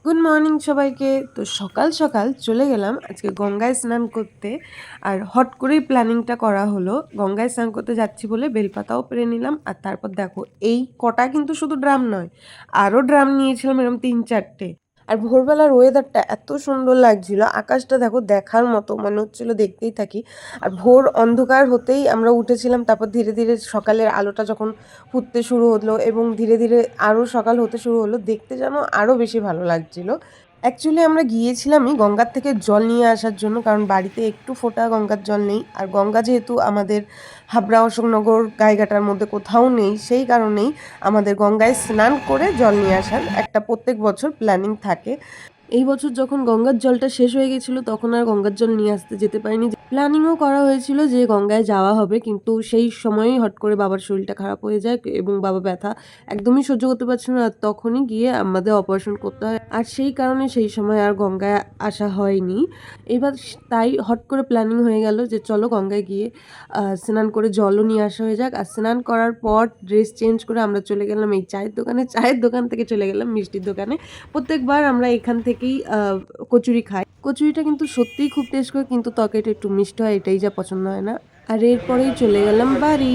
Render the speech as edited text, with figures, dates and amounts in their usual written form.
Good morning সবাইকে। তো সকাল সকাল চলে গেলাম আজকে গঙ্গায় স্নান করতে। আর হট করেই প্ল্যানিংটা করা হলো, গঙ্গায় স্নান করতে যাচ্ছি বলে বেলপাতাও পেরে নিলাম। আর তারপর দেখো এই কটা কিন্তু শুধু ড্রাম নয়, আরও ড্রাম নিয়েছিলাম এরকম 3-4টে। আর ভোরবেলার ওয়েদারটা এত সুন্দর লাগছিল, আকাশটা দেখো দেখার মতো, মনে হচ্ছিল দেখতেই থাকি। আর ভোর অন্ধকার হতেই আমরা উঠেছিলাম, তারপর ধীরে ধীরে সকালের আলোটা যখন ফুটতে শুরু হলো এবং ধীরে ধীরে আরও সকাল হতে শুরু হলো, দেখতে যেন আরও বেশি ভালো লাগছিল। অ্যাকচুয়ালি আমরা গিয়েছিলামই গঙ্গার থেকে জল নিয়ে আসার জন্য, কারণ বাড়িতে একটু ফোঁটা গঙ্গার জল নেই। আর গঙ্গা যেহেতু আমাদের হাবড়া, অশোকনগর, গাইঘাটার মধ্যে কোথাও নেই, সেই কারণেই আমাদের গঙ্গায় স্নান করে জল নিয়ে আসার একটা প্রত্যেক বছর প্ল্যানিং থাকে। এই বছর যখন গঙ্গার জলটা শেষ হয়ে গেছিলো তখন আর গঙ্গার জল নিয়ে আসতে যেতে পারিনি। প্ল্যানিংও করা হয়েছিল যে গঙ্গায় যাওয়া হবে, কিন্তু সেই সময়ই হট করে বাবার শরীরটা খারাপ হয়ে যায় এবং বাবা ব্যথা একদমই সহ্য করতে পারছিল না। তখনই গিয়ে আমাদের অপারেশন করতে হয়, আর সেই কারণে সেই সময় আর গঙ্গায় আসা হয়নি। এবার তাই হট করে প্ল্যানিং হয়ে গেল যে চলো গঙ্গায় গিয়ে স্নান করে জলও নিয়ে আসা হয়ে যাক। আর স্নান করার পর ড্রেস চেঞ্জ করে আমরা চলে গেলাম এই চায়ের দোকানে, চায়ের দোকান থেকে চলে গেলাম মিষ্টির দোকানে। প্রত্যেকবার আমরা এখান থেকেই কচুরি খাই। কচুরিটা কিন্তু সত্যিই খুব টেস্ট করে, কিন্তু তরকারিটা একটু মিষ্টি হয়, এটাই যা পছন্দ হয় না। আর এরপরেই চলে গেলাম বাড়ি।